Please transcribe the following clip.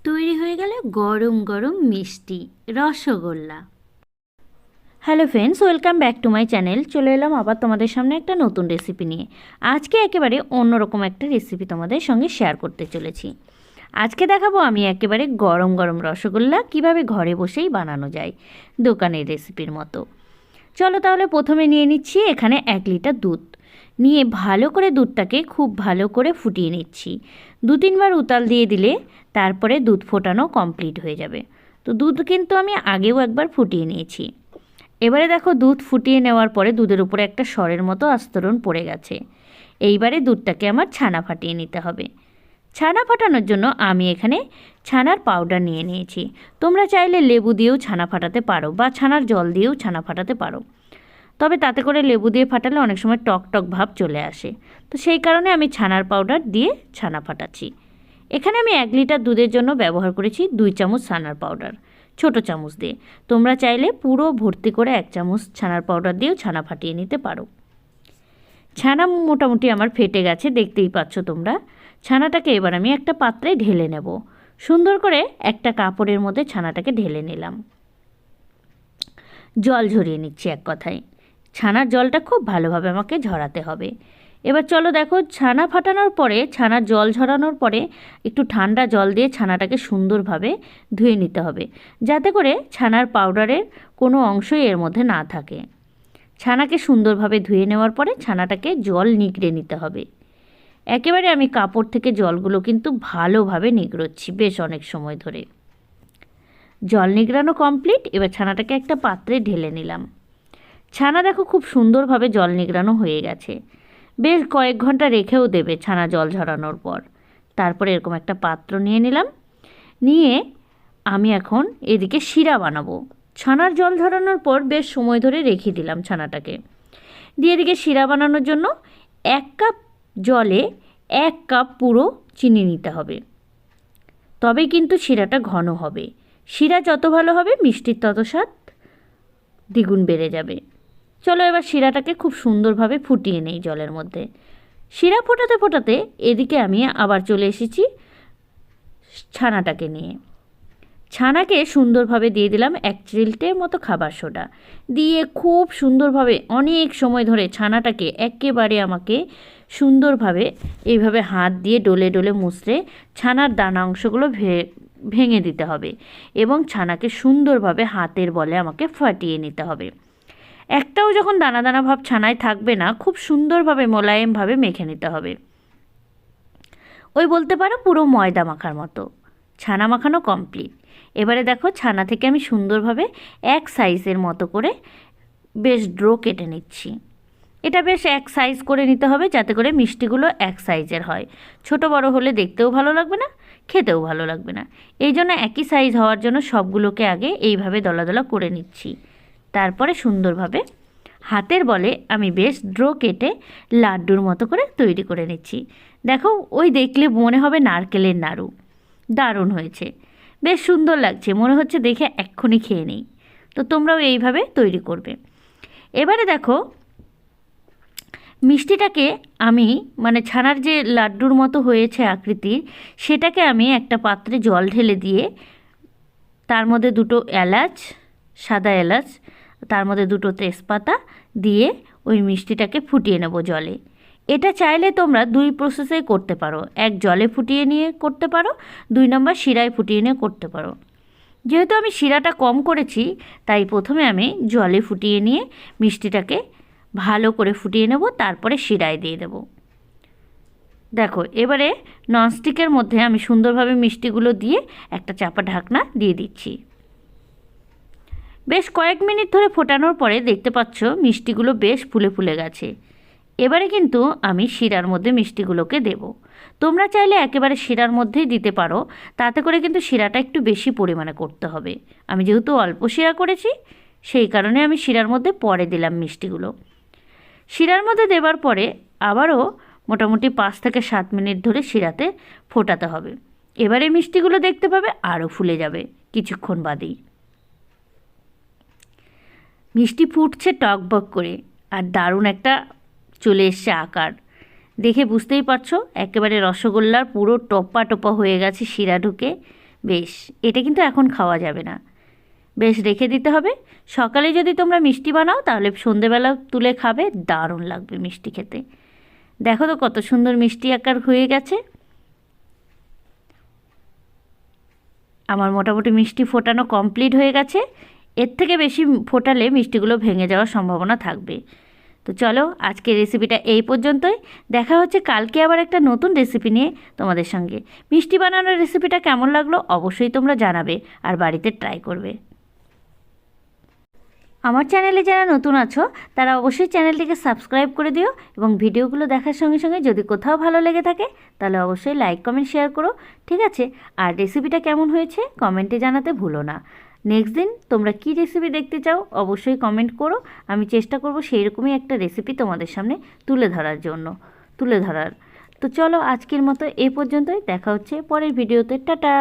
তৈরি হয়ে গেল গরম গরম মিষ্টি rasgulla. Hello friends, welcome back to my channel. চলে এলাম আবার তোমাদের সামনে একটা নতুন রেসিপি নিয়ে। আজকে একেবারে অন্যরকম একটা রেসিপি তোমাদের সঙ্গে শেয়ার করতে চলেছি। আজকে দেখাবো আমি একেবারে গরম গরম রসগোল্লা কিভাবে ঘরে বসেই বানানো যায়, দোকানের রেসিপির মতো। চলো তাহলে প্রথমে নিয়ে নিচ্ছি এখানে 1 লিটার দুধ। নিয়ে ভালো করে দুধটাকে খুব ভালো করে ফুটিয়ে নিচ্ছি। 2-3 বার উতাল দিয়ে দিলে তারপরে দুধ ফোটানো কমপ্লিট হয়ে যাবে। তো দুধ কিন্তু আমি আগেও একবার ফুটিয়ে নিয়েছি। এবারে দেখো দুধ ফুটিয়ে নেওয়ার পরে দুধের উপরে একটা সরের মতো আস্তরণ পড়ে গেছে। এইবারে দুধটাকে আমার ছানা ফাটিয়ে নিতে হবে। ছানা ফাটানোর জন্য আমি এখানে ছানার পাউডার নিয়ে নিয়েছি। তোমরা চাইলে লেবু দিয়েও ছানা ফাটাতে পারো বা ছানার জল দিয়েও ছানা ফাটাতে পারো। তবে তাতে করে লেবু দিয়ে ফাটালে অনেক সময় টক টক ভাব চলে আসে। তো সেই কারণে আমি ছানার পাউডার দিয়ে ছানা ফাটাচ্ছি। এখানে আমি 1 লিটার দুধের জন্য ব্যবহার করেছি 2 চামচ ছানার পাউডার, ছোট চামচ দিয়ে। তোমরা চাইলে পুরো ভর্তি করে 1 চামচ ছানার পাউডার দিয়েও ছানা ফাটিয়ে নিতে পারো। ছানা মোটামুটি আমার ফেটে গেছে, দেখতেই পাচ্ছ তোমরা। ছানাটাকে এবার আমি একটা পাত্রে ঢেলে নেব। সুন্দর করে একটা কাপড়ের মধ্যে ছানাটাকে ঢেলে নিলাম। জল ঝরিয়ে নিচ্ছি এক কথায়। ছানার জলটা খুব ভালোভাবে আমাকে ঝরাতে হবে। এবার চলো দেখো, ছানা ফাটানোর পরে, ছানার জল ঝরানোর পরে একটু ঠান্ডা জল দিয়ে ছানাটাকে সুন্দরভাবে ধুয়ে নিতে হবে, যাতে করে ছানার পাউডারের কোনো অংশই এর মধ্যে না থাকে। ছানাকে সুন্দরভাবে ধুয়ে নেওয়ার পরে ছানাটাকে জল নিগড়ে নিতে হবে। একেবারে আমি কাপড় থেকে জলগুলো কিন্তু ভালোভাবে নিগড়োচ্ছি বেশ অনেক সময় ধরে। জল নিগড়ানো কমপ্লিট। এবার ছানাটাকে একটা পাত্রে ঢেলে নিলাম। ছানা দেখো খুব সুন্দরভাবে জল নিগড়ানো হয়ে গেছে। বেশ কয়েক ঘন্টা রেখেও দেবে ছানা জল ঝরানোর পর। তারপরে এরকম একটা পাত্র নিয়ে নিলাম। নিয়ে আমি এখন এদিকে শিরা বানাবো। ছানার জল ঝরানোর পর বেশ সময় ধরে রেখে দিলাম ছানাটাকে। দিয়ে এদিকে শিরা বানানোর জন্য 1 কাপ জলে 1 কাপ পুরো চিনি নিতে হবে। তবেই কিন্তু শিরাটা ঘন হবে। শিরা যত ভালো হবে মিষ্টির তত স্বাদ দ্বিগুণ বেড়ে যাবে। চলো এবার শিরাটাকে খুব সুন্দরভাবে ফুটিয়ে নেই জলের মধ্যে। শিরা ফোটাতে ফোটাতে এদিকে আমি আবার চলে এসেছি ছানাটাকে নিয়ে। ছানাকে সুন্দরভাবে দিয়ে দিলাম 1 চিমটের মতো খাবার সোডা। দিয়ে খুব সুন্দরভাবে অনেক সময় ধরে ছানাটাকে একেবারে আমাকে সুন্দরভাবে এইভাবে হাত দিয়ে ডলে ডলে মুছড়ে ছানার দানা অংশগুলো ভেঙে দিতে হবে এবং ছানাকে সুন্দরভাবে হাতের বলে আমাকে ফাটিয়ে নিতে হবে। একটাও যখন দানা দানা ভাব ছানায় থাকবে না, খুব সুন্দরভাবে মোলায়েমভাবে মেখে নিতে হবে। ওই বলতে পারো পুরো ময়দা মাখার মতো। ছানা মাখানো কমপ্লিট। এবারে দেখো ছানা থেকে আমি সুন্দরভাবে 1 সাইজের মতো করে বেশ ড্রো কেটে নিচ্ছি। এটা বেশ 1 সাইজ করে নিতে হবে, যাতে করে মিষ্টিগুলো 1 সাইজের হয়। ছোট বড় হলে দেখতেও ভালো লাগবে না, খেতেও ভালো লাগবে না। এই জন্য একই সাইজ হওয়ার জন্য সবগুলোকে আগে এইভাবে দলা দলা করে নিচ্ছি। তারপরে সুন্দরভাবে হাতের বলে আমি বেশ ড্রো কেটে লাড্ডুর মতো করে তৈরি করে নিচ্ছি। দেখো ওই দেখলে মনে হবে নারকেলের নাড়ু। দারুণ হয়েছে, বেশ সুন্দর লাগছে, মনে হচ্ছে দেখে এক্ষুনি খেয়ে নেই। তো তোমরাও এইভাবে তৈরি করবে। এবারে দেখো মিষ্টিটাকে আমি ছানার যে লাড্ডুর মতো হয়েছে আকৃতির, সেটাকে আমি একটা পাত্রে জল ঢেলে দিয়ে তার মধ্যে 2টো এলাচ, সাদা এলাচ, তার মধ্যে 2টো তেজপাতা দিয়ে ওই মিষ্টিটাকে ফুটিয়ে নেব জলে। এটা চাইলে তোমরা 2 প্রসেসে করতে পারো। 1 জলে ফুটিয়ে নিয়ে করতে পারো, 2 নম্বর শিরায় ফুটিয়ে নিয়ে করতে পারো। যেহেতু আমি শিরাটা কম করেছি, তাই প্রথমে আমি জলে ফুটিয়ে নিয়ে মিষ্টিটাকে ভালো করে ফুটিয়ে নেব, তারপরে শিরায় দিয়ে দেব। দেখো এবারে ননস্টিকের মধ্যে আমি সুন্দরভাবে মিষ্টিগুলো দিয়ে একটা চাপা ঢাকনা দিয়ে দিচ্ছি। বেশ কয়েক মিনিট ধরে ফোটানোর পরে দেখতে পাচ্ছ মিষ্টিগুলো বেশ ফুলে ফুলে গেছে। এবারে কিন্তু আমি শিরার মধ্যে মিষ্টিগুলোকে দেব। তোমরা চাইলে একেবারে শিরার মধ্যেই দিতে পারো, তাতে করে কিন্তু শিরাটা একটু বেশি পরিমাণে করতে হবে। আমি যেহেতু অল্প শিরা করেছি, সেই কারণে আমি শিরার মধ্যে পরে দিলাম মিষ্টিগুলো। শিরার মধ্যে দেবার পরে আবারও মোটামুটি 5 থেকে 7 মিনিট ধরে শিরাতে ফোটাতে হবে। এবারে মিষ্টিগুলো দেখতে পাবে আরও ফুলে যাবে কিছুক্ষণ বাদেই। মিষ্টি ফুটছে টকবক করে, আর দারুণ একটা চলে এসছে আকার। দেখে বুঝতেই পারছো একেবারে রসগোল্লার পুরো টপা টপা হয়ে গেছে শিরা ঢুকে। বেশ, এটা কিন্তু এখন খাওয়া যাবে না, বেশ রেখে দিতে হবে। সকালে যদি তোমরা মিষ্টি বানাও তাহলে সন্ধেবেলা তুলে খাবে, দারুণ লাগবে মিষ্টি খেতে। দেখো তো কত সুন্দর মিষ্টি আকার হয়ে গেছে। আমার মোটামুটি মিষ্টি ফোটানো কমপ্লিট হয়ে গেছে। এর থেকে বেশি ফোটালে মিষ্টিগুলো ভেঙে যাওয়ার সম্ভাবনা থাকবে। তো চলো আজকের রেসিপিটা এই পর্যন্তই। দেখা হচ্ছে কালকে আবার একটা নতুন রেসিপি নিয়ে তোমাদের সঙ্গে। মিষ্টি বানানোর রেসিপিটা কেমন লাগলো অবশ্যই তোমরা জানাবে আর বাড়িতে ট্রাই করবে। আমার চ্যানেলে যারা নতুন আছো তারা অবশ্যই চ্যানেলটিকে সাবস্ক্রাইব করে দিও এবং ভিডিওগুলো দেখার সঙ্গে সঙ্গে যদি কোথাও ভালো লেগে থাকে তাহলে অবশ্যই লাইক কমেন্ট শেয়ার করো, ঠিক আছে? আর রেসিপিটা কেমন হয়েছে কমেন্টে জানাতে ভুলো না। নেক্সট দিন তোমরা কী রেসিপি দেখতে চাও অবশ্যই কমেন্ট করো, আমি চেষ্টা করব সেই রকমই একটা রেসিপি তোমাদের সামনে তুলে ধরার। তো চলো আজকের মতো এ পর্যন্তই, দেখা হচ্ছে পরের ভিডিওতে। টাটা।